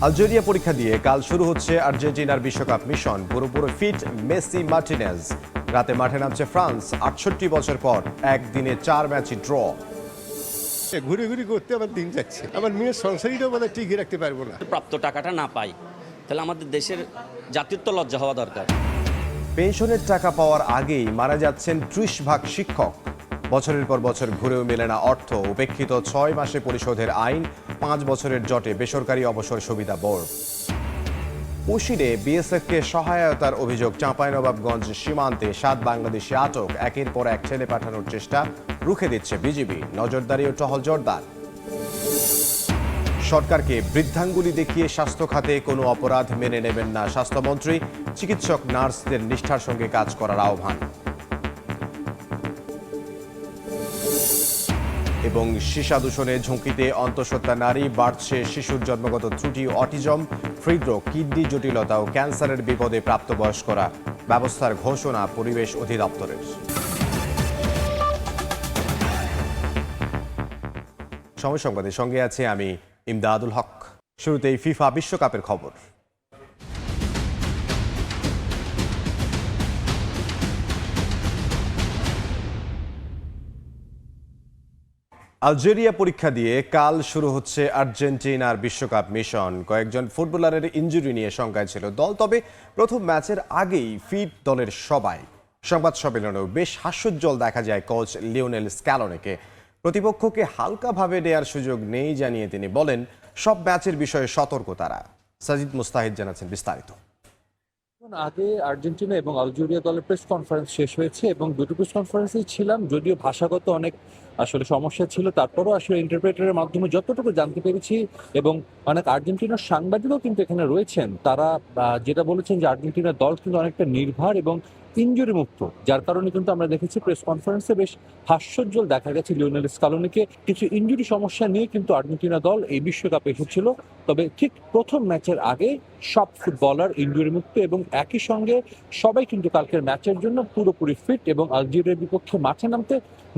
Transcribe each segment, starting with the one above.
Algeria পরীক্ষা দিয়ে কাল শুরু হচ্ছে আর্জেন্টিনার বিশ্বকাপ মিশন। পুরোপুরি ফিট মেসি মার্টিনেজ। রাতে মাঠে নামছে ফ্রান্স ৬৮ বছর পর একদিনে ৪ ম্যাচই ড্র। ঘুরে ঘুরে করতে আমার দিন যাচ্ছে, আমার মেয়ের সংসারীটাও মানে টিকিয়ে রাখতে পারবো না। প্রাপ্ত টাকাটা না পাই, তাহলে আমাদের দেশের জাতীয়ত্ব লজ্জা হওয়া দরকার। পেনশনের টাকা পাওয়ার আগেই মারা যাচ্ছেন ৩০ ভাগ শিক্ষক। বছরের পর বছর ঘুরেও মেলে না অর্থ। উপেক্ষিত ৬ মাসে পরিশোধের আইন, ৫ বছরের জটে বেসরকারি অবসর সুবিধা বোর্ড। পশিরে বিএসএফকে সহায়তার অভিযোগ। চাঁপাইনবাবগঞ্জ সীমান্তে ৭ বাংলাদেশি আটক। একের পর এক ছেলে পাঠানোর চেষ্টা রুখে দিচ্ছে বিজিবি। নজরদারি ও টহল জোরদার। সরকারকে বৃদ্ধাঙ্গুলি দেখিয়ে স্বাস্থ্য খাতে কোনো অপরাধ মেনে নেবেন না স্বাস্থ্যমন্ত্রী। চিকিৎসক নার্সদের নিষ্ঠার সঙ্গে কাজ করার আহ্বান। এবং সীসাদূষণে ঝুঁকিতে অন্তঃসত্ত্বা নারী। বাড়ছে শিশুর জন্মগত ত্রুটি, অটিজম, হৃদরোগ, কিডনি জটিলতা ও ক্যান্সারের বিপদে প্রাপ্তবয়স্করা। ব্যবস্থার ঘোষণা পরিবেশ অধিদপ্তরের। সময় সংবাদের সঙ্গে আছে আমি ইমদাদুল হক। শুরুতেই ফিফা বিশ্বকাপের খবর। আলজেরিয়া পরীক্ষা দিয়ে কাল শুরু হচ্ছে আর্জেন্টিনার বিশ্বকাপ মিশন। কয়েকজন ফুটবলারের ইনজুরি নিয়ে শঙ্কায় ছিল দল, তবে প্রথম ম্যাচের আগেই ফিট দলের সবাই। সংবাদ সম্মেলনেও বেশ হাস্যোজ্জ্বল দেখা যায় কোচ লিওনেল স্ক্যালোনিকে। প্রতিপক্ষকে হালকাভাবে নেয়ার সুযোগ নেই জানিয়ে তিনি বলেন, সব ম্যাচের বিষয়ে সতর্ক তারা। সাজিদ মুস্তাহিদ জানাচ্ছেন বিস্তারিত। আগে আর্জেন্টিনা এবং আলজেরিয়া দলের প্রেস কনফারেন্স শেষ হয়েছে এবং দুটো প্রেস কনফারেন্সেই ছিলাম। যদিও ভাষাগত অনেক আসলে সমস্যা ছিল, তারপরও আসলে ইন্টারপ্রেটারের মাধ্যমে যতটুকু জানতে পেরেছি, এবং অনেক আর্জেন্টিনার সাংবাদিকও কিন্তু এখানে রয়েছেন, তারা যেটা বলেছেন যে আর্জেন্টিনার দল কিন্তু অনেকটা নির্ভর এবং ইনজুরি মুক্ত, যার কারণে কিন্তু আমরা দেখেছি প্রেস কনফারেন্সে বেশ হাস্যোজ্জ্বল দেখা গেছে লিওনেল স্কালোনিকে। কিছু ইনজুরি সমস্যা নিয়ে কিন্তু আর্জেন্টিনা দল এই বিশ্বকাপে এসেছিল, তবে ঠিক প্রথম ম্যাচের আগে সব ফুটবলার ইনজুরি মুক্ত এবং একই সঙ্গে সবাই কিন্তু কালকের ম্যাচের জন্য পুরোপুরি ফিট এবং আলজেরিয়ার বিপক্ষে মাঠে নামতে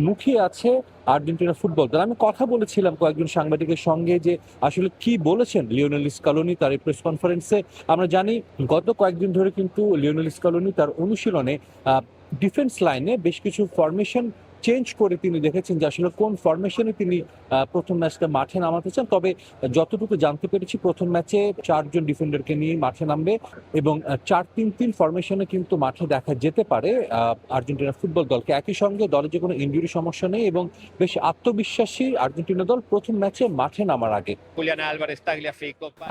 মুখিয়ে আছে আর্জেন্টিনা ফুটবল দল। আমি কথা বলেছিলাম কয়েকজন সাংবাদিকের সঙ্গে যে আসলে কি বলেছেন লিওনেল স্কালোনি তার এই প্রেস কনফারেন্সে। আমরা জানি গত কয়েকদিন ধরে কিন্তু লিওনেল স্কালোনি তার অনুশীলনে ডিফেন্স লাইনে বেশ কিছু ফরমেশন চেঞ্জ করে তিনি দেখেছেন যে আসলে কোন ফরমেশনে তিনি প্রথম ম্যাচটা মাঠে নামাতে চান। তবে যতটুকু জানতে পেরেছি প্রথম ম্যাচে 4 জন ডিফেন্ডারকে নিয়ে মাঠে নামবে এবং 4-3-3 ফরমেশনে কিন্তু মাঠে দেখা যেতে পারে আর্জেন্টিনা ফুটবল দলকে। একই সঙ্গে দলে যে কোনো ইনজুরি সমস্যা নেই এবং বেশ আত্মবিশ্বাসী আর্জেন্টিনা দল প্রথম ম্যাচে মাঠে নামার আগে।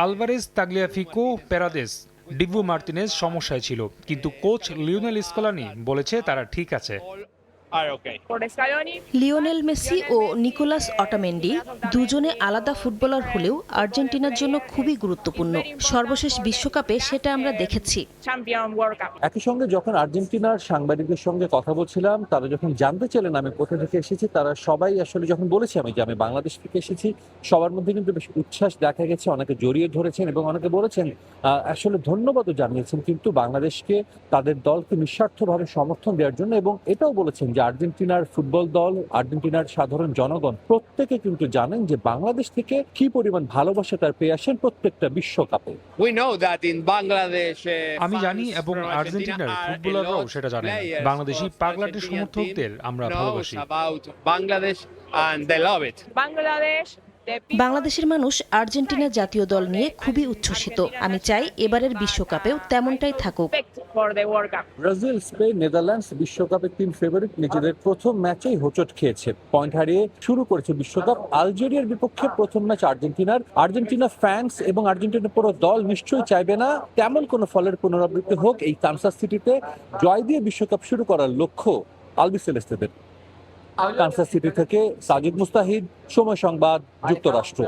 আলভারেজ, তাগলিয়াফিকো, পেরাদেস, ডিভু মার্তিনেজ সমস্যায় ছিল, কিন্তু কোচ লিওনেল স্কলানি বলেছে তারা ঠিক আছে। লিওনেল মেসি ও নিকোলাস অটামেন্ডি দুজনে আলাদা ফুটবলার হলেও আর্জেন্টিনার জন্য খুবই গুরুত্বপূর্ণ। সর্বশেষ বিশ্বকাপে সেটা আমরা দেখেছি। একই সঙ্গে যখন আর্জেন্টিনার সাংবাদিকদের সঙ্গে কথা বলছিলাম, তারা যখন জানতে চাইলেন আমি কোথা থেকে এসেছি, তারা সবাই আসলে যখন বলেছি আমি যে আমি বাংলাদেশ থেকে এসেছি, সবার মধ্যে কিন্তু বেশ উচ্ছ্বাস দেখা গেছে। অনেকে জড়িয়ে ধরেছেন এবং অনেকে বলেছেন আসলে ধন্যবাদও জানিয়েছেন কিন্তু বাংলাদেশকে, তাদের দলকে নিঃস্বার্থভাবে সমর্থন দেওয়ার জন্য। এবং এটাও বলেছেন যে আর্জেন্টিনার ফুটবল দল, আর্জেন্টিনার সাধারণ জনগণ প্রত্যেকে কিন্তু জানেন যে বাংলাদেশ থেকে কি পরিমাণ ভালোবাসা তার পেয়ে আসেন প্রত্যেকটা বিশ্বকাপে। আমি জানি এবং আর্জেন্টিনার ফুটবলাররাও সেটা জানেন, বাংলাদেশি পাগলাটে সমর্থকদের আমরা ভালোবাসি। বাংলাদেশের মানুষ আর্জেন্টিনা জাতীয় দল নিয়ে খুবই উচ্ছ্বসিত। আমি চাই এবারের বিশ্বকাপেও তেমনটাই থাকুক। ব্রাজিল, স্পেন, নেদারল্যান্ডস বিশ্বকাপের 3 ফেভারিট নিজেদের প্রথম ম্যাচেই হোঁচট খেয়েছে। পয়েন্ট হারিয়ে শুরু করেছে বিশ্বকাপ। আলজেরিয়ার বিপক্ষে প্রথম ম্যাচ আর্জেন্টিনা ফ্যান্স এবং আর্জেন্টিনার পুরো দল নিশ্চয়ই চাইবে না তেমন কোনো ফলের পুনরাবৃত্তি হোক। এই কানসাস সিটিতে জয় দিয়ে বিশ্বকাপ শুরু করার লক্ষ্য আলবিসেলেস্তেদের। কানসাস সিটি থেকে সাজিদ মুস্তাহিদ, সময় সংবাদ, যুক্তরাষ্ট্র।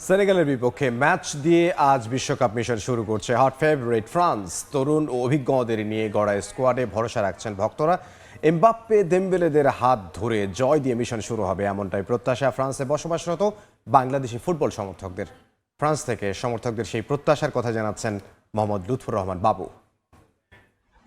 সেনেগালের বিপক্ষে ম্যাচ দিয়ে আজ বিশ্বকাপ মিশন শুরু করছে হট ফেভারিট ফ্রান্স। তরুণ ও অভিজ্ঞদের নিয়ে গড়া স্কোয়াডে ভরসা রাখছেন ভক্তরা। এমবাপ্পে, দেমবেলেদের হাত ধরে জয় দিয়ে মিশন শুরু হবে, এমনটাই প্রত্যাশা ফ্রান্সে বসবাসরত বাংলাদেশি ফুটবল সমর্থকদের। ফ্রান্স থেকে সমর্থকদের সেই প্রত্যাশার কথা জানাচ্ছেন মোহাম্মদ লুৎফুর রহমান বাবু।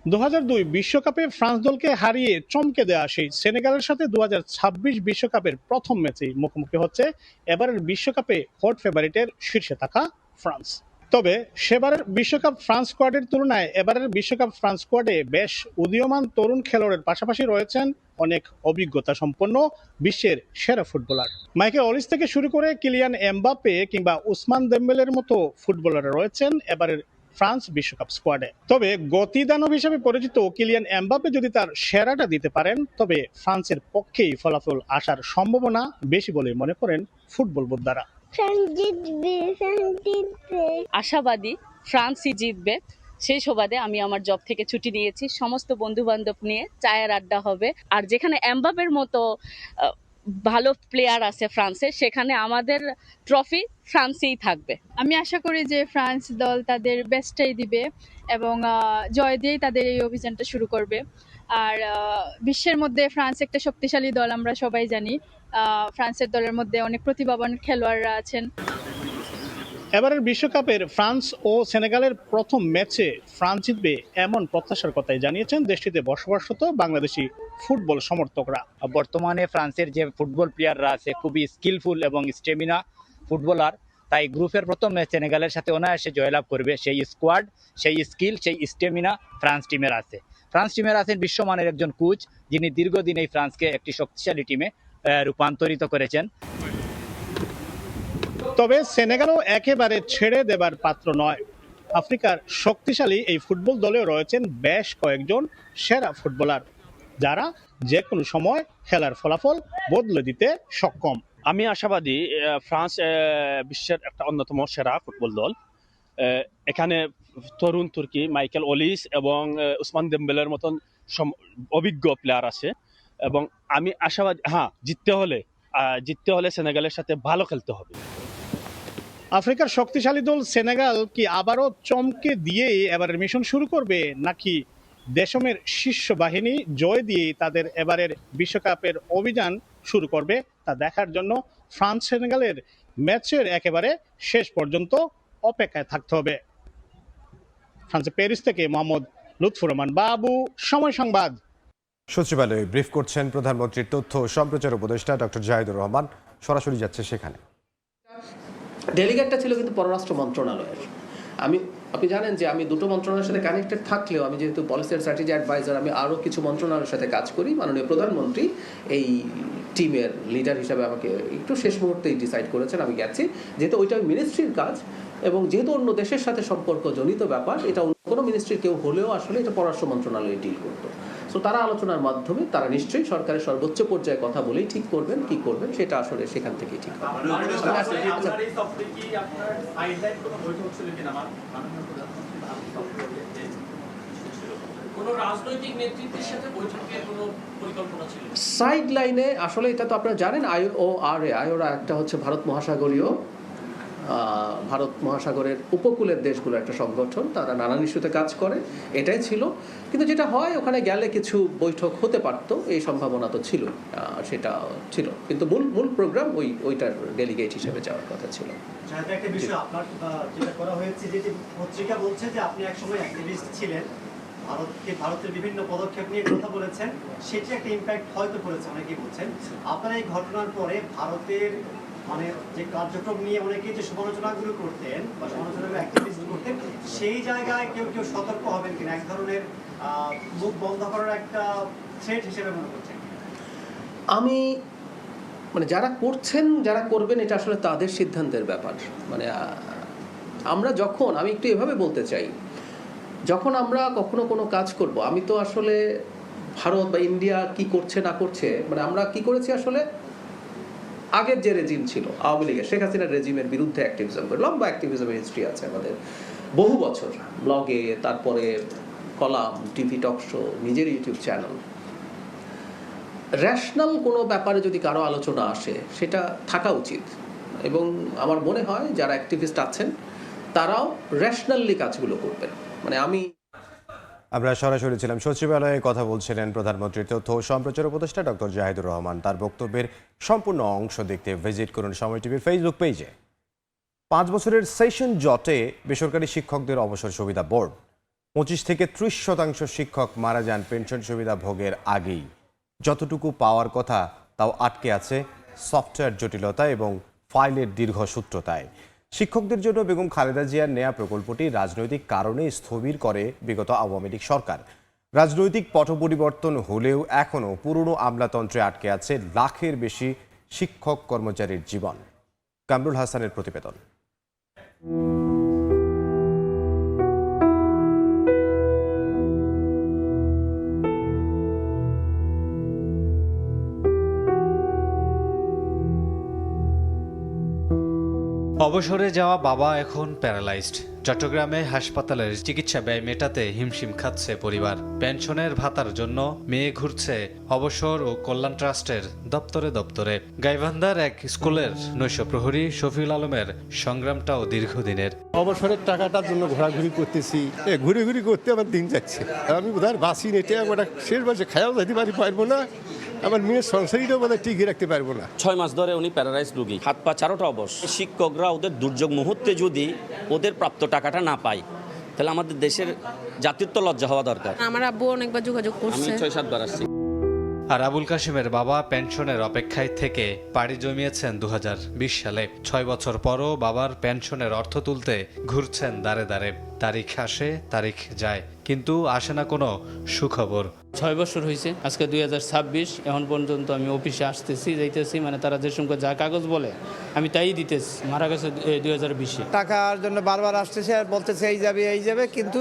2002 বিশ্বকাপে ফ্রান্স দলকে হারিয়ে চমকে দেওয়া সেই সেনেগালের সাথে 2026 বিশ্বকাপের প্রথম ম্যাচেই মুখোমুখি হচ্ছে এবারের বিশ্বকাপে হট ফেভারিটের শীর্ষে থাকা ফ্রান্স। তবে সেবারের বিশ্বকাপ ফ্রান্স স্কোয়াডের তুলনায় এবারের বিশ্বকাপ ফ্রান্স স্কোয়াডে বেশ উদীয়মান তরুণ খেলোয়াড়ের পাশাপাশি রয়েছেন অনেক অভিজ্ঞতা সম্পন্ন বিশ্বের সেরা ফুটবলার। মাইকেল অলিস থেকে শুরু করে কিলিয়ান এমবাপ্পে কিংবা উসমান দেম্বেলের মতো ফুটবলাররা রয়েছেন এবারের ফ্রান্স বিশ্বকাপ স্কোয়াডে। তবে গতিদানব হিসেবে পরিচিত কিলিয়ান এমবাপ্পে যদি তার সেরাটা দিতে পারেন তবে ফ্রান্সের পক্ষেই ফলাফল আসার সম্ভাবনা বেশি বলে মনে করেন ফুটবল বোদ্ধারা। আশাবাদী ফ্রান্সই জিতবে। সেই সুবাদে আমি আমার জব থেকে ছুটি নিয়েছি, সমস্ত বন্ধু বান্ধব নিয়ে চায়ের আড্ডা হবে। আর যেখানে এমবাপ্পের মতো ভালো প্লেয়ার আছে ফ্রান্সের, সেখানে আমাদের ট্রফি ফ্রান্সেই থাকবে। আমি আশা করি যে ফ্রান্স দল তাদের বেস্টটাই দিবে এবং জয় দিয়েই তাদের এই অভিযানটা শুরু করবে। আর বিশ্বের মধ্যে ফ্রান্স একটা শক্তিশালী দল, আমরা সবাই জানি। ফ্রান্সের দলের মধ্যে অনেক প্রতিভাবান খেলোয়াড়রা আছেন। এবারের বিশ্বকাপের ফ্রান্স ও সেনেগালের প্রথম ম্যাচে ফ্রান্স জিতবে এমন প্রত্যাশার কথাই জানিয়েছেন দেশটিতে বসবাসরত বাংলাদেশি ফুটবল সমর্থকরা। বর্তমানে ফ্রান্সের যে ফুটবল প্লেয়াররা আছে খুবই স্কিলফুল এবং স্টেমিনা ফুটবলার, তাই গ্রুপের প্রথম ম্যাচ সেনেগালের সাথে অনায়াসে জয়লাভ করবে। সেই স্কোয়াড, সেই স্কিল, সেই স্টেমিনা ফ্রান্স টিমের আছে। ফ্রান্স টিমের আছেন বিশ্বমানের একজন কোচ, যিনি দীর্ঘদিন এই ফ্রান্সকে একটি শক্তিশালী টিমে রূপান্তরিত করেছেন। তবে সেনেগালও একেবারে ছেড়ে দেবার পাত্র নয়। আফ্রিকার শক্তিশালী এই ফুটবল দলেও রয়েছেন বেশ কয়েকজন সেরা ফুটবলার, যারা যে কোনো সময় খেলার ফলাফল বদলে দিতে সক্ষম। আমি আশাবাদী ফ্রান্স বিশ্বের একটা অন্যতম সেরা ফুটবল দল। এখানে তরুণ তুর্কি মাইকেল অলিস এবং উসমান দেম্বেলের মতন অভিজ্ঞ প্লেয়ার আছে এবং আমি আশাবাদী জিততে হলে সেনেগালের সাথে ভালো খেলতে হবে। আফ্রিকার শক্তিশালী দল সেনেগাল কি আবারও চমকে দিয়ে এবারের মিশন শুরু করবে, নাকি দেশমের শীর্ষ বাহিনী জয় দিয়ে তাদের এবারের বিশ্বকাপের অভিযান শুরু করবে, তা দেখার জন্য ফ্রান্স সেনেগালের ম্যাচের একেবারে শেষ পর্যন্ত অপেক্ষায় থাকতে হবে। ফ্রান্সের প্যারিস থেকে মোহাম্মদ লুৎফুর রহমান বাবু, সময় সংবাদ। সচিবালয়ে ব্রিফ করছেন প্রধানমন্ত্রীর তথ্য ও সম্প্রচার উপদেষ্টা ডক্টর জাহিদুর রহমান। সরাসরি যাচ্ছে সেখানে। ডেলিগেটটা ছিল কিন্তু পররাষ্ট্র মন্ত্রণালয়ের। আপনি জানেন যে আমি দুটো মন্ত্রণালয়ের সাথে কানেক্টেড থাকলেও আমি যেহেতু পলিসি অ্যান্ড স্ট্র্যাটেজি অ্যাডভাইজার, আমি আরও কিছু মন্ত্রণালয়ের সাথে কাজ করি। মাননীয় প্রধানমন্ত্রী এই টিমের লিডার হিসাবে আমাকে একটু শেষ মুহূর্তেই ডিসাইড করেছেন, আমি গেছি। যেহেতু ওইটা মিনিস্ট্রির কাজ এবং যেহেতু অন্য দেশের সাথে সম্পর্ক জনিত ব্যাপার, এটা অন্য কোনো মিনিস্ট্রির কেউ হলেও আসলে এটা পররাষ্ট্র মন্ত্রণালয়ে ডিল করতো। সো তারা আলোচনার মাধ্যমে তারা নিশ্চয়ই সরকারের সর্বোচ্চ পর্যায়ে কথা বলেই ঠিক করবেন, কি করবেন সেটা আসলে সেখান থেকেই ঠিক হবে। সাইড লাইনে আসলে এটা তো আপনারা জানেন, আইওরা একটা হচ্ছে ভারত মহাসাগরের উপকূলের দেশগুলো একটা সংগঠন, তারা নানান ইস্যুতে কাজ করে, এটাই ছিল। কিন্তু যেটা হয় ওখানে গেলে কিছু বৈঠক হতে পারতো, এই সম্ভাবনা তো ছিল, সেটা ছিল। কিন্তু মূল প্রোগ্রাম ওইটার ডেলিগেট হিসেবে যাওয়ার কথা ছিল। একটা বিষয় আপনার যেটা করা হয়েছে, যে পত্রিকা বলছে যে আপনি একসময় অ্যাক্টিভিস্ট ছিলেন, ভারতের বিভিন্ন পদক্ষেপ নিয়ে কথা বলেছেন, সেটি একটা ইম্প্যাক্ট হয়তো করেছে অনেকেই বলছেন। আপনারা এই ঘটনার পরে ভারতের যে কার্যক্রম নিয়ে অনেকেই যে সমালোচনাগুলো করতেন বা সমালোচনাগুলো অ্যাক্টিভিস্ট করতেন, সেই জায়গায় কেউ সতর্ক হবেন কিনা, এক ধরনের মুখ বন্ধ করার একটা থ্রেট হিসেবে মনে করছেন? আমি যারা করছেন, যারা করবেন, এটা আসলে তাদের সিদ্ধান্তের ব্যাপার। আমি একটু এভাবে বলতে চাই, যখন আমরা কখনো কোনো কাজ করব, আমি তো আসলে ভারত বা ইন্ডিয়া কি করছে না করছে, আমরা কি করেছি আসলে আগের যে রেজিম ছিল আওয়ামী লীগের, শেখ হাসিনার রেজিমের বিরুদ্ধে অ্যাক্টিভিজম করে, লম্বা অ্যাক্টিভিজমের হিস্ট্রি আছে আমাদের, বহু বছর ব্লগে, তারপরে কলাম, টিভি টক শো, নিজের ইউটিউব চ্যানেল। র্যাশনাল কোনো ব্যাপারে যদি কারো আলোচনা আসে, সেটা থাকা উচিত। এবং আমার মনে হয় যারা অ্যাক্টিভিস্ট আছেন তারাও র্যাশনালি কাজগুলো করবেন। আমরা সরাসরি ছিলাম সচিবালয়ে, কথা বলছিলেন প্রধানমন্ত্রীর তথ্য ও সম্প্রচার উপদেষ্টা ডক্টর জাহিদুর রহমান। তার বক্তব্যের সম্পূর্ণ অংশ দেখতে ভিজিট করুন সময় টিভির ফেসবুক পেজে। 5 বছরের সেশন জটে বেসরকারি শিক্ষকদের অবসর সুবিধা বোর্ড। 25 থেকে 30% শিক্ষক মারা যান পেনশন সুবিধা ভোগের আগেই। যতটুকু পাওয়ার কথা তাও আটকে আছে সফটওয়্যার জটিলতা এবং ফাইলের দীর্ঘ সূত্রতায়। শিক্ষকদের জন্য বেগম খালেদা জিয়ার নেয়া প্রকল্পটি রাজনৈতিক কারণে স্থবির করে বিগত আওয়ামী লীগ সরকার। রাজনৈতিক পট পরিবর্তন হলেও এখনও পুরনো আমলাতন্ত্রে আটকে আছে লাখের বেশি শিক্ষক কর্মচারীর জীবন। কামরুল হাসানের প্রতিবেদন। অবসরে যাওয়া বাবা এখন প্যারালাইজড। চট্টগ্রামে হাসপাতালের চিকিৎসা ব্যয় মেটাতে হিমশিম খাচ্ছে পরিবার। পেনশনের ভাতার জন্য মেয়ে ঘুরছে অবসর ও কল্যাণ ট্রাস্টের দপ্তরে দপ্তরে। গাইবান্ধার এক স্কুলের নৈশ প্রহরী শফিউল আলমের সংগ্রামটাও দীর্ঘদিনের। অবসরের টাকাটার জন্য ঘোরাঘুরি করতেছি, ঘুরে ঘুরি করতে আমার দিন যাচ্ছে। আমি বোধহয় বাসি নেটে ওটা শেষ বছর খায়াও যেতে পারবো না, আমার মেয়ের সংসারীটাও বোধহয় টিকিয়ে রাখতে পারবো না। 6 মাস ধরে উনি প্যারালাইজ রোগী, হাত পা চারোটা অবশ। শিক্ষকরা ওদের দুর্যোগ মুহূর্তে যদি ওদের প্রাপ্ত টাকাটা না পায়, তাহলে আমাদের দেশের জাতীয়ত্ব লজ্জা হওয়া দরকার। আমার আব্বু অনেকবার যোগাযোগ করছে, আমি 6-7 বার আসছি। আর আবুল কাশিমের বাবা পেনশনের অপেক্ষায় থেকে পাড়ি জমিয়েছেন 2020 সালে। 6 বছর পরও বাবার পেনশনের অর্থ তুলতে ঘুরছেন দাঁড়ে দাঁড়ে। তারিখ আসে তারিখ যায়, কিন্তু আসে না কোনো সুখবর। 6 বছর হয়েছে, আজকে 2026, এখন পর্যন্ত আমি অফিসে আসতেছি যাইতেছি, মানে তারা যে সঙ্গে যা কাগজ বলে আমি তাই দিতেছি। মারা গেছে 2020-এ। টাকার জন্য বারবার আসতেছে আর বলতেছে এই যাবে, কিন্তু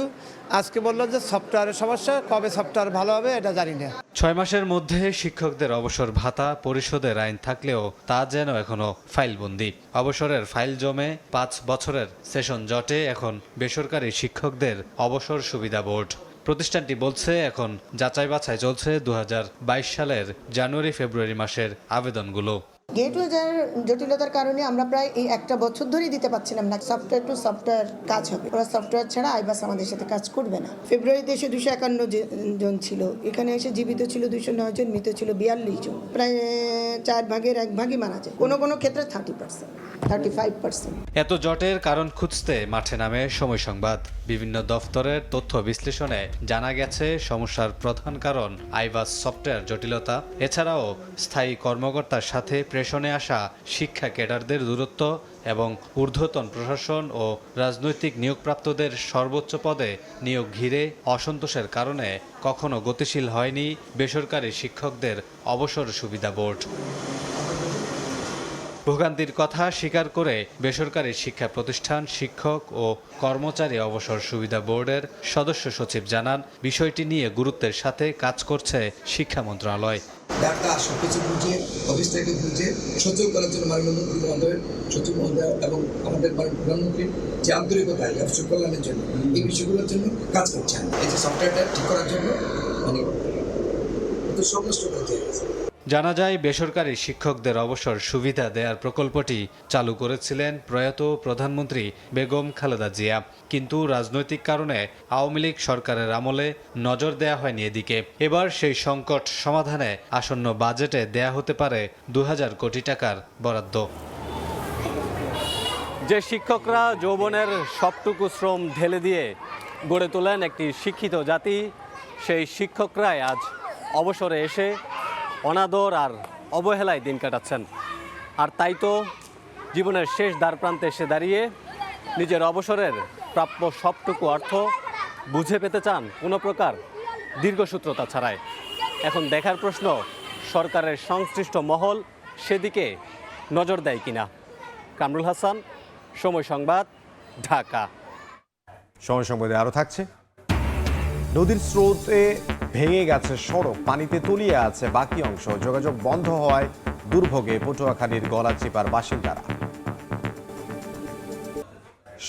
আজকে বললো যে সফটওয়্যারের সমস্যা, কবে সফটওয়্যার ভালো হবে এটা জানি না। 6 মাসের মধ্যে শিক্ষকদের অবসর ভাতা পরিশোধের আইন থাকলেও তা যেন এখনো ফাইলবন্দি। অবসরের ফাইল জমে 5 বছরের সেশন জটে এখন বেসরকারি শিক্ষকদের অবসর সুবিধা বোর্ড। প্রতিষ্ঠানটি বলছে এখন যাচাই বাছাই চলছে 2022 সালের জানুয়ারি ফেব্রুয়ারি মাসের আবেদনগুলো। গেটওয়ের জটিলতার কারণে আমরা প্রায় এই 1 বছর ধরেই দিতে পারছিলাম না। সফটওয়্যার টু সফটওয়্যার কাজ হবে, ওরা সফটওয়্যার ছাড়া আইবাস আমাদের সাথে কাজ করবে না। ফেব্রুয়ারিতে এসে 251 জন ছিল, এখানে এসে জীবিত ছিল 209 জন, মৃত ছিল 42 জন। প্রায় 4 ভাগের 1 ভাগই মারা যায়, কোনো কোনো ক্ষেত্রে 30%, 35%। এত জটের কারণ খুঁজতে মাঠে নামে সময় সংবাদ। বিভিন্ন দফতরের তথ্য বিশ্লেষণে জানা গেছে সমস্যার প্রধান কারণ আইবাস সফটওয়্যার জটিলতা। এছাড়াও স্থায়ী কর্মকর্তার সাথে প্রেষণে আসা শিক্ষা ক্যাডারদের দূরত্ব এবং ঊর্ধ্বতন প্রশাসন ও রাজনৈতিক নিয়োগপ্রাপ্তদের সর্বোচ্চ পদে নিয়োগ ঘিরে অসন্তোষের কারণে কখনো গতিশীল হয়নি বেসরকারি শিক্ষকদের অবসর সুবিধা বোর্ড। ভোগান্তির কথা স্বীকার করে বেসরকারি শিক্ষা প্রতিষ্ঠান শিক্ষক ও কর্মচারী অবসর সুবিধা বোর্ডের সদস্য সচিব জানান, বিষয়টি নিয়ে গুরুত্বের সাথে কাজ করছে শিক্ষা মন্ত্রণালয়। ডাটা সবকিছু বুঝিয়ে অফিস থেকে বুঝে সচল করার জন্য মাননীয় মন্ত্রী মহোদয়, সচিব মহোদয় এবং আমাদের প্রধানমন্ত্রীর যে আন্তরিকতা ব্যবসায়িক কল্যাণের জন্য এই বিষয়গুলোর জন্য কাজ করছেন। এই যে সফটওয়্যারটা ঠিক করার জন্য মানে সমস্ত হয়ে গেছে। জানা যায়, বেসরকারি শিক্ষকদের অবসর সুবিধা দেওয়ার প্রকল্পটি চালু করেছিলেন প্রয়াত প্রধানমন্ত্রী বেগম খালেদা জিয়া, কিন্তু রাজনৈতিক কারণে আওয়ামী লীগ সরকারের আমলে নজর দেয়া হয়নি এদিকে। এবার সেই সংকট সমাধানে আসন্ন বাজেটে দেয়া হতে পারে 2000 কোটি টাকার বরাদ্দ। যে শিক্ষকরা যৌবনের সবটুকু শ্রম ঢেলে দিয়ে গড়ে তোলেন একটি শিক্ষিত জাতি, সেই শিক্ষকরাই আজ অবসরে এসে অনাদর আর অবহেলায় দিন কাটাচ্ছেন। আর তাই তো জীবনের শেষ দ্বারপ্রান্তে এসে দাঁড়িয়ে নিজের অবসরের প্রাপ্য সবটুকু অর্থ বুঝে পেতে চান কোনো প্রকার দীর্ঘসূত্রতা ছাড়াই। এখন দেখার প্রশ্ন, সরকারের সংশ্লিষ্ট মহল সেদিকে নজর দেয় কিনা। কামরুল হাসান, সময় সংবাদ, ঢাকা। সময় সংবাদে আরও থাকছে, নদীর স্রোতে ভেঙে গেছে সড়ক, পানিতে তলিয়ে আছে বাকি অংশ, যোগাযোগ বন্ধ হওয়ায় দুর্ভোগে পটুয়াখালীর গলাচিপার বাসিন্দারা।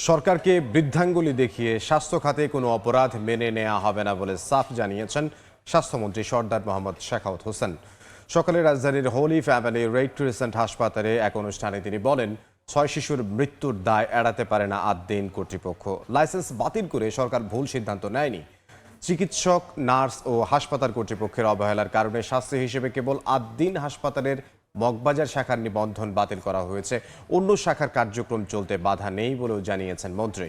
সরকারকে বৃদ্ধাঙ্গুলি দেখিয়ে স্বাস্থ্য খাতে কোনো অপরাধ মেনে নেওয়া হবে না বলে সাফ জানিয়েছেন স্বাস্থ্যমন্ত্রী সরদার মোহাম্মদ শেখাওয়াত হোসেন। সকালে রাজধানীর হোলি ফ্যামিলি রেড ক্রিসেন্ট হাসপাতালে এক অনুষ্ঠানে তিনি বলেন, 6 শিশুর মৃত্যুর দায় এড়াতে পারে না আদ-দ্বীন কর্তৃপক্ষ। লাইসেন্স বাতিল করে সরকার ভুল সিদ্ধান্ত নেয়নি। চিকিৎসক, নার্স ও হাসপাতাল কর্তৃপক্ষের অবহেলার কারণে শাস্তি হিসেবে কেবল আদ-দ্বীন হাসপাতালের মগবাজার শাখার নিবন্ধন বাতিল করা হয়েছে। অন্য শাখার কার্যক্রম চলতে বাধা নেই বলেও জানিয়েছেন মন্ত্রী।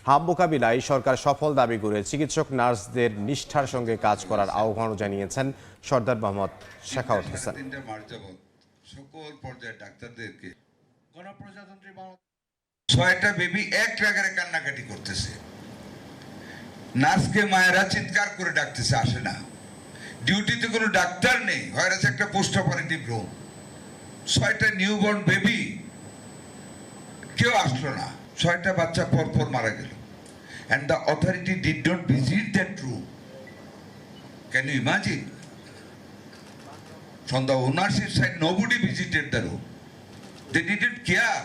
হাম মোকাবিলায় সরকার সফল দাবি করে চিকিৎসক, নার্সদের নিষ্ঠার সঙ্গে কাজ করার আহ্বানও জানিয়েছেন সরদার মোহাম্মদ শেখাওয়াত হোসেন। সকল পর্যায়ের ডাক্তারদেরকে 6টা বেবি এক লাগারে কান্নাকাটি করতেছে, নার্সকে মায়েরা চিৎকার করে ডাকতেছে, আসে না। ডিউটিতে কোনো ডাক্তার নেই, হয়তো একটা পোস্ট অপারেটিভ রুম, 6টা নিউবর্ন বেবি, কেউ আসলো না, 6টা বাচ্চা পরপর মারা গেল। And the authority did not visit that room. Can you imagine? From the ownership side, nobody visited the room. They didn't care.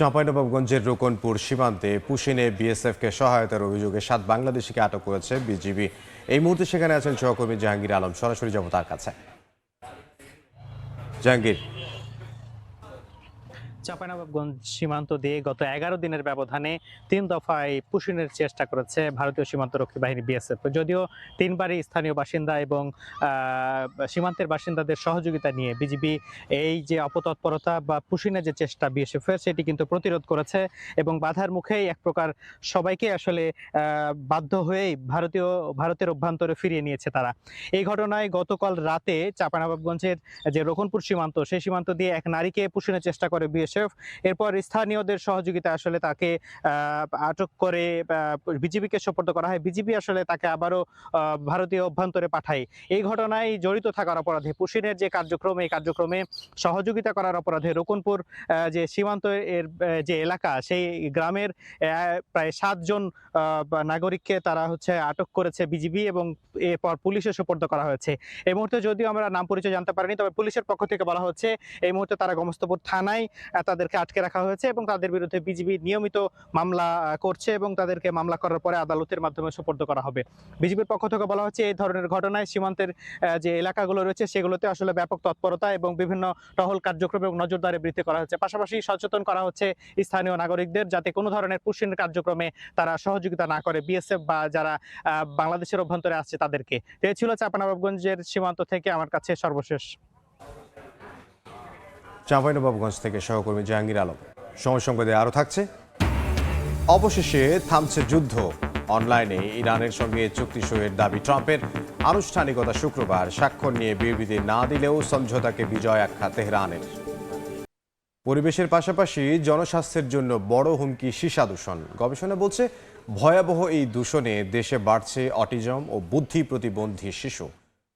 চাঁপাইনবাবগঞ্জের রোকনপুর সীমান্তে পুশিনে বিএসএফকে সহায়তার অভিযোগে 7 বাংলাদেশিকে আটক করেছে বিজিবি। এই মুহূর্তে সেখানে আছেন সহকর্মী জাহাঙ্গীর আলম, সরাসরি যাব তার কাছে। জাহাঙ্গীর, চাঁপাইনবাবগঞ্জ সীমান্ত দিয়ে গত 11 দিনের ব্যবধানে 3 দফায় পুশিনের চেষ্টা করেছে ভারতীয় সীমান্তরক্ষী বাহিনী বিএসএফ। যদিও 3 বারই স্থানীয় বাসিন্দা এবং সীমান্তের বাসিন্দাদের সহযোগিতা নিয়ে বিজিবি এই যে অপতৎপরতা বা পুশিনের যে চেষ্টা বিএসএফের সেটি কিন্তু প্রতিরোধ করেছে এবং বাধার মুখেই এক প্রকার সবাইকে আসলে বাধ্য হয়েই ভারতের অভ্যন্তরে ফিরিয়ে নিয়েছে তারা। এই ঘটনায় গতকাল রাতে চাঁপাইনবাবগঞ্জের যে রোকনপুর সীমান্ত, সেই সীমান্ত দিয়ে এক নারীকে পুশিনের চেষ্টা করে বিএসএফ। এরপর স্থানীয়দের সহযোগিতা আসলে তাকে আটক করে বিজিবিকে সোপর্দ করা হয়। বিজিবি আসলে তাকে আবারও ভারতীয় অভ্যন্তরে পাঠায়। এই ঘটনায় জড়িত থাকার অপরাধে পুশিনের যে কার্যক্রম, এই কার্যক্রমে সহযোগিতা করার অপরাধে রোকনপুর যে সীমান্ত এর যে এলাকা, সেই গ্রামের প্রায় 7 জন নাগরিককে তারা আটক করেছে বিজিবি এবং এরপর পুলিশের সোপর্দ করা হয়েছে। এই মুহূর্তে যদিও আমরা নাম পরিচয় জানতে পারিনি, তবে পুলিশের পক্ষ থেকে বলা হচ্ছে এই মুহূর্তে তারা গমস্তপুর থানায় তাদেরকে আটকে রাখা হয়েছে এবং তাদের বিরুদ্ধে বিজিবি নিয়মিত মামলা করছে এবং তাদেরকে মামলা করার পরে আদালতের মাধ্যমে সোপর্দ করা হবে। বিজিবির পক্ষ থেকে বলা হচ্ছে এই ধরনের ঘটনায় সীমান্তের যে এলাকাগুলো রয়েছে সেগুলোতে আসলে ব্যাপক তৎপরতা এবং বিভিন্ন টহল কার্যক্রম এবং নজরদারি বৃদ্ধি করা হচ্ছে। পাশাপাশি সচেতন করা হচ্ছে স্থানীয় নাগরিকদের যাতে কোনো ধরনের পুশিনের কার্যক্রমে তারা সহযোগিতা না করে বিএসএফ বা যারা বাংলাদেশের অভ্যন্তরে আসছে তাদেরকে। এই ছিল চাঁপাইনবাবগঞ্জের সীমান্ত থেকে আমার কাছে সর্বশেষ। চাঁপাইনবাবগঞ্জ থেকে সহকর্মী জাহাঙ্গীর আলম। সময় সংবাদে আরও থাকছে। অবশেষে থামছে যুদ্ধ, অনলাইনে ইরানের সঙ্গে চুক্তি সইয়ের দাবি ট্রাম্পের। আনুষ্ঠানিকতা শুক্রবার, স্বাক্ষর নিয়ে বিবৃতি না দিলেও সমঝোতাকে বিজয় আখ্যা তেহরানের। পরিবেশের পাশাপাশি জনস্বাস্থ্যের জন্য বড় হুমকি সীসা দূষণ। গবেষণা বলছে ভয়াবহ এই দূষণে দেশে বাড়ছে অটিজম ও বুদ্ধি প্রতিবন্ধী শিশু।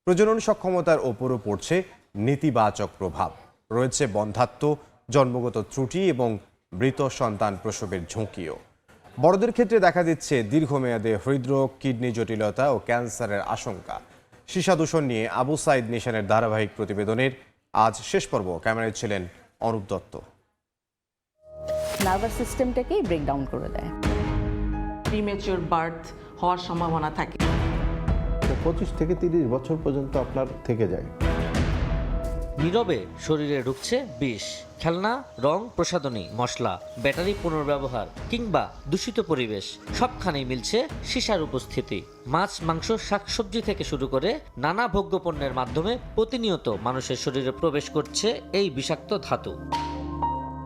প্রজনন সক্ষমতার ওপরও পড়ছে নেতিবাচক প্রভাব। রয়েছে বন্ধ্যাত্ব, জন্মগত ত্রুটি এবং মৃত সন্তান প্রসবের ঝুঁকিও। বড়দের ক্ষেত্রে দেখা দিচ্ছে দীর্ঘমেয়াদে হৃদরোগ, কিডনি জটিলতা ও ক্যান্সারের আশঙ্কা। সীসা দূষণ নিয়ে আবু সাইদ নিশানের ধারাবাহিক প্রতিবেদনের আজ শেষ পর্ব। ক্যামেরায় ছিলেন অনুপ দত্ত। নার্ভাস সিস্টেমটাকেই ব্রেকডাউন করে দেয়, প্রিমেচিওর বার্থ হওয়ার সম্ভাবনা থাকে। 25 থেকে 30 বছর পর্যন্ত আপনার থেকে যায়। নীরবে শরীরে ঢুকছে বিষ, খেলনা, রং, প্রসাধনী, মশলা, ব্যাটারি পুনর্ব্যবহার কিংবা দূষিত পরিবেশ, সবখানেই মিলছে সীসার উপস্থিতি। মাছ, মাংস, শাকসবজি থেকে শুরু করে নানা ভোগ্যপণ্যের মাধ্যমে প্রতিনিয়ত মানুষের শরীরে প্রবেশ করছে এই বিষাক্ত ধাতু।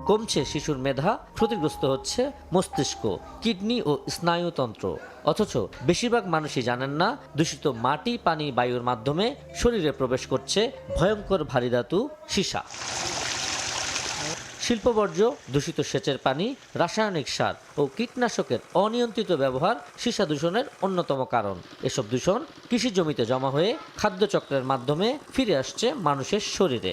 কমছে শিশুর মেধা, ক্ষতিগ্রস্ত হচ্ছে মস্তিষ্ক, কিডনি ও স্নায়ুতন্ত্র। অথচ বেশিরভাগ মানুষই জানেন না দূষিত মাটি, পানি, বায়ুর মাধ্যমে শরীরে প্রবেশ করছে ভয়ঙ্কর ভারী ধাতু সীসা। শিল্পবর্জ্য, দূষিত সেচের পানি, রাসায়নিক সার ও কীটনাশকের অনিয়ন্ত্রিত ব্যবহার সীসা দূষণের অন্যতম কারণ। এসব দূষণ কৃষি জমিতে জমা হয়ে খাদ্যচক্রের মাধ্যমে ফিরে আসছে মানুষের শরীরে।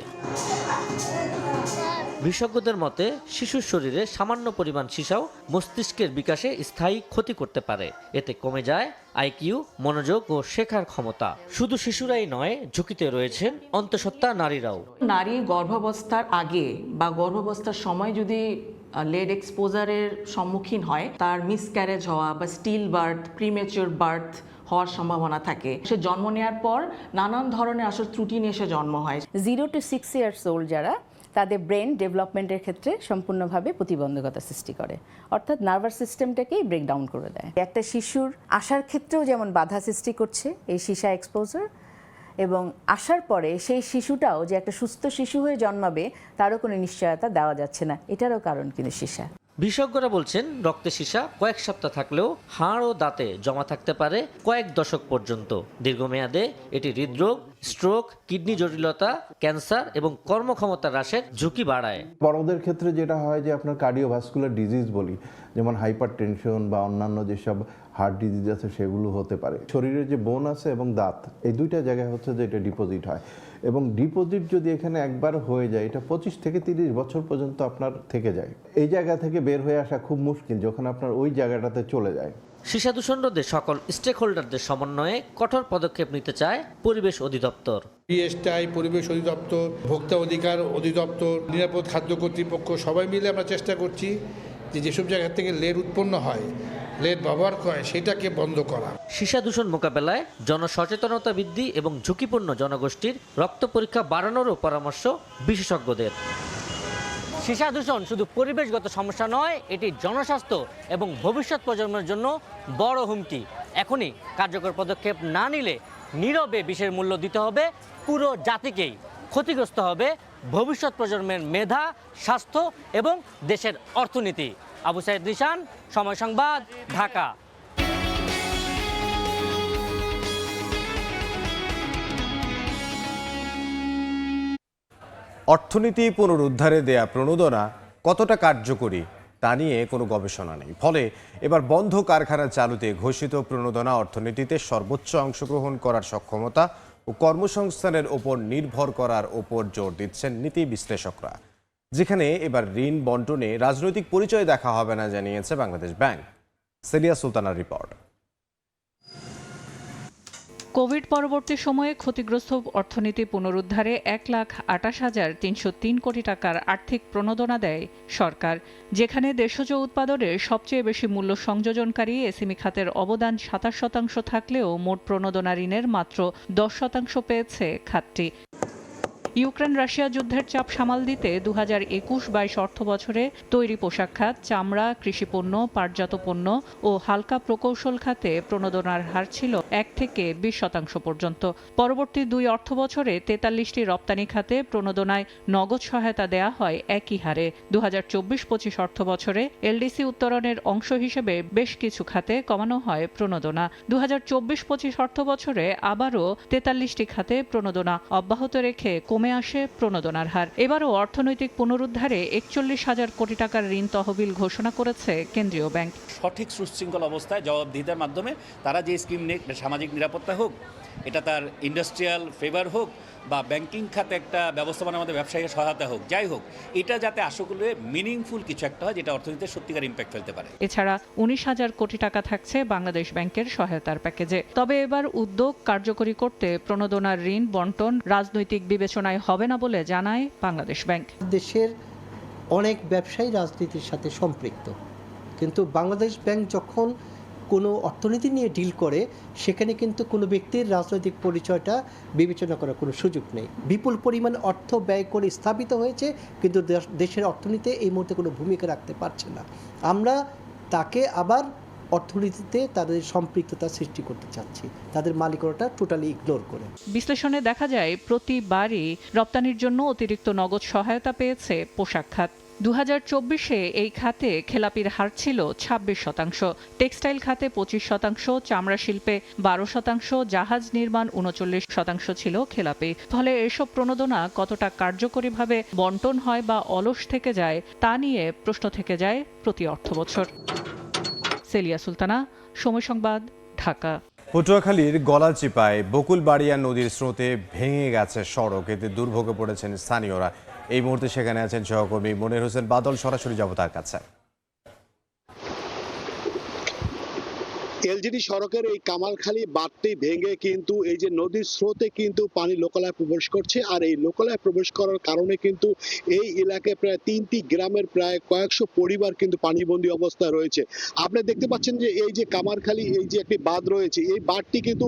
বিশেষজ্ঞদের মতে শিশুর শরীরে সামান্য পরিমাণ সীসাও মস্তিষ্কের বিকাশে স্থায়ী ক্ষতি করতে পারে। এতে কমে যায় আইকিউ, মনোযোগ ও শেখার ক্ষমতা। শুধু শিশুরাই নয়, ঝুঁকিতে রয়েছেন অন্তঃসত্ত্বা নারীরাও। নারী গর্ভাবস্থার আগে বা গর্ভাবস্থার সময় যদি লেড এক্সপোজারের সম্মুখীন হয়, তার মিসক্যারেজ হওয়া বা স্টিল বার্থ, প্রিমেচিওর বার্থ হওয়ার সম্ভাবনা থাকে। সে জন্ম নেওয়ার পর নানান ধরনের আসল ত্রুটি নিয়ে সে জন্ম হয়। 0 to 6 years old যারা, তাদের ব্রেন ডেভেলপমেন্টের ক্ষেত্রে সম্পূর্ণভাবে প্রতিবন্ধকতা সৃষ্টি করে, অর্থাৎ নার্ভাস সিস্টেমটাকেই ব্রেকডাউন করে দেয়। একটা শিশুর আসার ক্ষেত্রেও যেমন বাধা সৃষ্টি করছে এই সীসা এক্সপোজার, এবং আসার পরে সেই শিশুটাও যে একটা সুস্থ শিশু হয়ে জন্মাবে তারও কোনো নিশ্চয়তা দেওয়া যাচ্ছে না, এটারও কারণ কিন্তু সীসা। বিশেষজ্ঞরা বলছেন রক্তে সীসা কয়েক সপ্তাহ থাকলেও হাড় ও দাঁতে জমা থাকতে পারে কয়েক দশক পর্যন্ত। দীর্ঘমেয়াদে এটি হৃদরোগ, স্ট্রোক, কিডনি জটিলতা, ক্যান্সার এবং কর্মক্ষমতা হ্রাসের ঝুঁকি বাড়ায়। বড়দের ক্ষেত্রে যেটা হয় যে আপনার কার্ডিওভাস্কুলার ডিজিজ বলি, যেমন হাইপার টেনশন বা অন্যান্য যেসব হার্ট ডিজিজ আছে সেগুলো হতে পারে। শরীরে যে বোন আছে এবং দাঁত, এই দুইটা জায়গায় হচ্ছে যে এটা ডিপোজিট হয়, এবং ডিপোজিট যদি এখানে একবার হয়ে যায় এটা 25 থেকে 30 বছর পর্যন্ত আপনার থেকে যায়। এই জায়গা থেকে বের হয়ে আসা খুব মুশকিল যখন আপনার ওই জায়গাটাতে চলে যায়। সীসা দূষণ রোধে সকল স্টেক হোল্ডারদের সমন্বয়ে কঠোর পদক্ষেপ নিতে চায় পরিবেশ অধিদপ্তর। পিএসটিআই, পরিবেশ অধিদপ্তর, ভোক্তা অধিকার অধিদপ্তর, নিরাপদ খাদ্য কর্তৃপক্ষ সবাই মিলে আমরা চেষ্টা করছি যে যেসব জায়গা থেকে লেড উৎপন্ন হয়, লেড ব্যবহার হয়, সেটাকে বন্ধ করা। সীসা দূষণ মোকাবেলায় জনসচেতনতা বৃদ্ধি এবং ঝুঁকিপূর্ণ জনগোষ্ঠীর রক্ত পরীক্ষা বাড়ানোরও পরামর্শ বিশেষজ্ঞদের। সীসা দূষণ শুধু পরিবেশগত সমস্যা নয়, এটি জনস্বাস্থ্য এবং ভবিষ্যৎ প্রজন্মের জন্য বড় হুমকি। এখনই কার্যকর পদক্ষেপ না নিলে নীরবে বিষের মূল্য দিতে হবে পুরো জাতিকেই। ক্ষতিগ্রস্ত হবে ভবিষ্যৎ প্রজন্মের মেধা, স্বাস্থ্য এবং দেশের অর্থনীতি। আবু সাইদ নিশান, সময় সংবাদ, ঢাকা। অর্থনীতি পুনরুদ্ধারে দেয়া প্রণোদনা কতটা কার্যকরী তা নিয়ে কোনো গবেষণা নেই। ফলে এবার বন্ধ কারখানা চালুতে ঘোষিত প্রণোদনা অর্থনীতিতে সর্বোচ্চ অংশগ্রহণ করার সক্ষমতা ও কর্মসংস্থানের ওপর নির্ভর করার ওপর জোর দিচ্ছেন নীতি বিশ্লেষকরা। যেখানে এবার ঋণ বন্টনে রাজনৈতিক পরিচয় দেখা হবে না জানিয়েছে বাংলাদেশ ব্যাংক। সেলিয়া সুলতানার রিপোর্ট। কোভিড পরবর্তী সময়ে ক্ষতিগ্রস্ত অর্থনীতি পুনরুদ্ধারে 1,28,303 কোটি টাকার আর্থিক প্রণোদনা দেয় সরকার। যেখানে দেশজ উৎপাদনের সবচেয়ে বেশি মূল্য সংযোজনকারী এসএমই খাতের অবদান 27% থাকলেও মোট প্রণোদনা ঋণের মাত্র 10% পেয়েছে খাতটি। ইউক্রেন রাশিয়া যুদ্ধের চাপ সামাল দিতে 2021-22 অর্থবছরে তৈরি পোশাক খাত, চামড়া, কৃষিপণ্য, পাটজাত পণ্য ও হালকা প্রকৌশল খাতে প্রণোদনার হার ছিল 1 থেকে 20% পর্যন্ত। পরবর্তী 2 অর্থবছরে 43টি রপ্তানি খাতে প্রণোদনায় নগদ সহায়তা দেয়া হয় একই হারে। 2024-25 অর্থবছরে এলডিসি উত্তরণের অংশ হিসেবে বেশ কিছু খাতে কমানো হয় প্রণোদনা। 2024-25 অর্থবছরে আবারও 43টি খাতে প্রণোদনা অব্যাহত রেখে কমে আসে প্রণোদনার হার। এবারও অর্থনৈতিক পুনরুদ্ধারে 41,000 কোটি টাকার ঋণ তহবিল ঘোষণা করেছে কেন্দ্রীয় ব্যাংক। সঠিক সুশৃঙ্খল অবস্থায় জবাবদিহিতার মাধ্যমে তারা যে স্কিম নিয়ে, সামাজিক নিরাপত্তা হোক, এটা তার ইন্ডাস্ট্রিয়াল ফেভার হোক বা ব্যাংকিং খাতে একটা ব্যবস্থাপনার মধ্যে ব্যবসায়ীর সহায়তা হোক, যাই হোক, এটা যাতে আসলে মিনিংফুল কিছু একটা হয় যেটা অর্থনীতিতে সত্যিকার ইম্প্যাক্ট ফেলতে পারে। এছাড়া 19,000 কোটি টাকা থাকছে বাংলাদেশ ব্যাংকের সহায়তার প্যাকেজে। তবে এবার উদ্যোগ কার্যকরী করতে প্রণোদনার ঋণ বন্টন রাজনৈতিক বিবেচনায় হবে না বলে জানায় বাংলাদেশ ব্যাংক। দেশের অনেক ব্যবসায়ী রাজনীতির সাথে সম্পৃক্ত, কিন্তু বাংলাদেশ ব্যাংক যখন কোনো অর্থনীতি নিয়ে ডিল করে সেখানে কিন্তু কোনো ব্যক্তির রাজনৈতিক পরিচয়টা বিবেচনা করার কোনো সুযোগ নেই। বিপুল পরিমাণ অর্থ ব্যয় করে স্থাপিত হয়েছে, কিন্তু দেশের অর্থনীতিতে এই মুহূর্তে কোনো ভূমিকা রাখতে পারছে না। আমরা তাকে আবার অর্থনীতিতে তাদের সম্পৃক্ততা সৃষ্টি করতে চাচ্ছি, তাদের মালিকানাটা টোটালি ইগনোর করে। বিশ্লেষণে দেখা যায় প্রতিবারই রপ্তানির জন্য অতিরিক্ত নগদ সহায়তা পেয়েছে পোশাক খাত। 2024-এ এই খাতে খেলাপির হার ছিল 26%, টেক্সটাইল খাতে 25%, চামড়া শিল্পে 12%, জাহাজ নির্মাণ 39% ছিল খেলাপি। ফলে এসব প্রণোদনা কতটা কার্যকরীভাবে বন্টন হয় বা অলস থেকে যায় তা নিয়ে প্রশ্ন থেকে যায় প্রতি অর্থবছর। সেলিয়া সুলতানা, সময় সংবাদ, ঢাকা। পটুয়াখালীর গলাচিপায় বকুলবাড়িয়া নদীর স্রোতে ভেঙে গেছে সড়ক, এতে দুর্ভোগে পড়েছেন স্থানীয়রা। এই মুহূর্তে সেখানে আছেন সহকর্মী মনির হোসেন বাদল, সরাসরি যাব তার কাছে। এলজিডি সড়কের এই কামালখালী বাঁধটি ভেঙে কিন্তু এই যে নদীর স্রোতে কিন্তু পানি লোকালয়ে প্রবেশ করছে, আর এই লোকালয়ে প্রবেশ করার কারণে কিন্তু এই এলাকায় প্রায় 3টি গ্রামের প্রায় কয়েকশো পরিবার কিন্তু পানিবন্দী অবস্থায় রয়েছে। আপনি দেখতে পাচ্ছেন যে এই যে কামারখালী এই যে একটি বাঁধ রয়েছে, এই বাঁধটি কিন্তু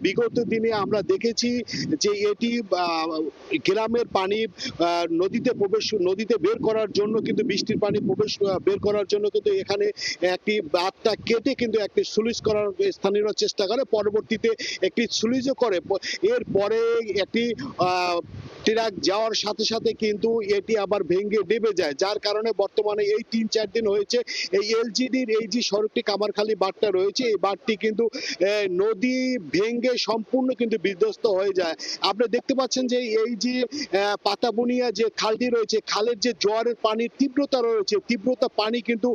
বিগত দিনে আমরা দেখেছি যে এটি গ্রামের পানি নদীতে বের করার জন্য কিন্তু বৃষ্টির পানি বের করার জন্য কিন্তু এখানে একটি বাঁধটা কেটে কিন্তু একটি স্লুইস করার স্থানীয়রা চেষ্টা করে, পরবর্তীতে একটি স্লুইসও করে। এরপরে একটি ট্রাক যাওয়ার সাথে সাথে কিন্তু এটি আবার ভেঙে ডেবে যায়, যার কারণে বর্তমানে এই 3-4 দিন হয়েছে এই এলজিডির এই যে সড়কটি কামারখালী বাঁধটা রয়েছে, এই বাঁধটি কিন্তু নদী ভেঙে সম্পূর্ণ কিন্তু বিধ্বস্ত হয়ে যায়। আপনি দেখতে পাচ্ছেন যে এই যে পাতাবুনিয়া যে খালটি রয়েছে, খালের যে জোয়ারের পানির তীব্রতা রয়েছে, তীব্রতা পানি কিন্তু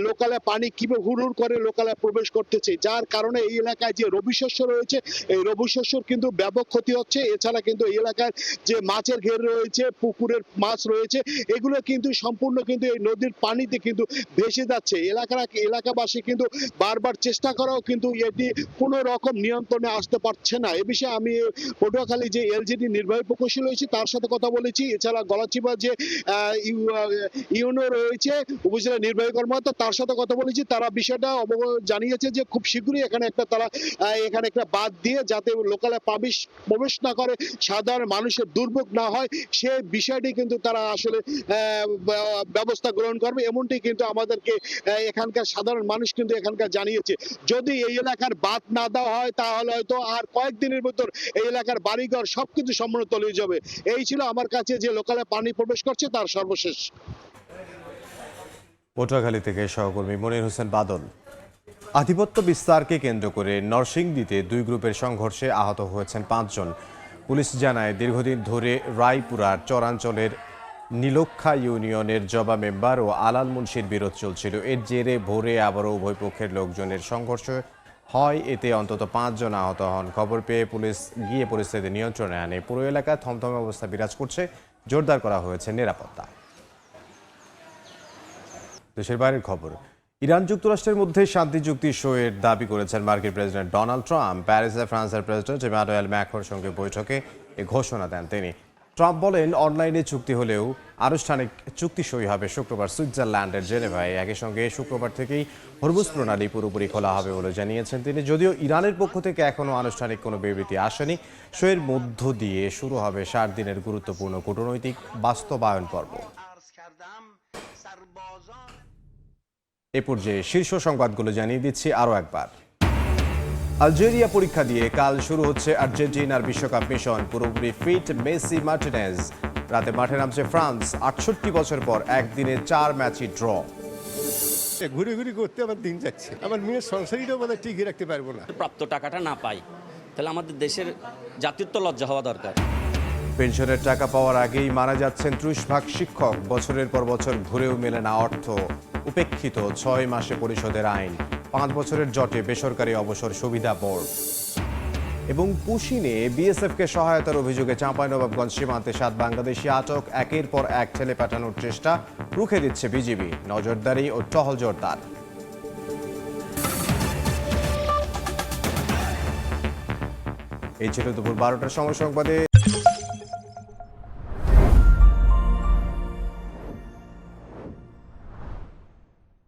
লোকালয়ে পানি কিভাবে হুড় করে লোকালয়ে প্রবেশ করতেছে, যার কারণে এই এলাকায় যে রবি শস্য রয়েছে এই রবি শস্যর কিন্তু ব্যাপক ক্ষতি হচ্ছে। এছাড়া কিন্তু এই এলাকার যে মাছের ঘের রয়েছে, পুকুরের মাছ রয়েছে, এগুলো কিন্তু সম্পূর্ণ কিন্তু এই নদীর পানিতে কিন্তু ভেসে যাচ্ছে। এলাকাবাসী কিন্তু বারবার চেষ্টা করাও কিন্তু এটি কোনো রকম নিয়ন্ত্রণে আসতে পারছে না। এ বিষয়ে আমি পটুয়াখালী যে এলজিডি নির্বাহী প্রকৌশলী রয়েছে তার সাথে কথা বলেছি। এছাড়া গলাচিপা যে ইউনো রয়েছে উপজেলা নির্বাহী কর্মকর্তা তার সাথে কথা বলেছি। তারা বিষয়টা জানিয়েছে যে খুব শীঘ্রই এখানে একটা বাঁধ দিয়ে যাতে লোকালয়ে প্রবেশ না করে, সাধারণ মানুষের দুর্ভোগ না হয়, সে বিষয়টি কিন্তু তারা আসলে ব্যবস্থা গ্রহণ করবে, এমনটি কিন্তু আমাদেরকে এখানকার সাধারণ মানুষ কিন্তু এখানকার জানিয়েছে। যদি এই এলাকার বাঁধ না দেওয়া হয় তাহলে হয়তো আর কয়েকদিনের ভিতর এই এলাকার বাড়িঘর সবকিছু সম্পূর্ণ তলিয়ে যাবে। এই ছিল আমার কাছে যে লোকালয়ে পানি প্রবেশ করছে তার সর্বশেষ। পটুয়াখালী থেকে সহকর্মী মনির হোসেন বাদল। আধিপত্য বিস্তারকে কেন্দ্র করে নরসিংদীতে দুই গ্রুপের সংঘর্ষে আহত হয়েছেন 5 জন। পুলিশ জানায় দীর্ঘদিন ধরে রায়পুরার চরাঞ্চলের নীলক্ষা ইউনিয়নের জবা মেম্বার ও আলাল মুন্সির বিরোধ চলছিল। এর জেরে ভোরে আবারও উভয় পক্ষের লোকজনের সংঘর্ষ হয়, এতে অন্তত 5 জন আহত হন। খবর পেয়ে পুলিশ গিয়ে পরিস্থিতি নিয়ন্ত্রণে আনে। পুরো এলাকায় থমথমে অবস্থা বিরাজ করছে, জোরদার করা হয়েছে নিরাপত্তা। দেশের বাইরের খবর, ইরান যুক্তরাষ্ট্রের মধ্যে শান্তি চুক্তি সইয়ের দাবি করেছেন মার্কিন প্রেসিডেন্ট ডোনাল্ড ট্রাম্প। প্যারিসে ফ্রান্সের প্রেসিডেন্ট ইমানুয়েল ম্যাক্রোর সঙ্গে বৈঠকে এ ঘোষণা দেন তিনি। ট্রাম্প বলেন, অনলাইনে চুক্তি হলেও আনুষ্ঠানিক চুক্তি সই হবে শুক্রবার সুইজারল্যান্ডের জেনেভায়। একই সঙ্গে শুক্রবার থেকেই হরমুজ প্রণালী পুরোপুরি খোলা হবে বলে জানিয়েছেন তিনি। যদিও ইরানের পক্ষ থেকে এখনও আনুষ্ঠানিক কোনো বিবৃতি আসেনি, সইয়ের মধ্য দিয়ে শুরু হবে 60 দিনের গুরুত্বপূর্ণ কূটনৈতিক বাস্তবায়ন পর্ব। এ পর্যায়ে শীর্ষ সংবাদগুলো জানিয়ে দিচ্ছি আরও একবার। আলজেরিয়া পরীক্ষা দিয়ে কাল শুরু হচ্ছে আর্জেন্টিনার বিশ্বকাপ মিশন। পুরোপুরি ফিট মেসি মার্টিনেজ। রাতে মাঠে নামছে ফ্রান্স। 68 বছর পর একদিনে 4 ম্যাচই ড্র। ঘুরে ঘুরে করতে আমার দিন যাচ্ছে, আমার মেয়ের সংসারীটাও বোধহয় টিকিয়ে রাখতে পারবো না। প্রাপ্ত টাকাটা না পাই, তাহলে আমাদের দেশের জাতীয়ত্ব লজ্জা হওয়া দরকার। পেনশনের টাকা পাওয়ার আগেই মারা যাচ্ছেন 30 ভাগ শিক্ষক। বছরের পর বছর ঘুরেও মেলে না অর্থ। উপেক্ষিত 6 মাসে পরিশোধের আইন। 5 বছরের জটে বেসরকারি অবসর সুবিধা বোর্ড। এবং পুশিনে বিএসএফকে সহায়তার অভিযোগে চাঁপাইনবাবগঞ্জ সীমান্তে 7 বাংলাদেশি আটক। একের পর এক ছেলে পাঠানোর চেষ্টা রুখে দিচ্ছে বিজিবি। নজরদারি ও টহল জোরদার। এই ছিল দুপুর 12টার সময় সংবাদে।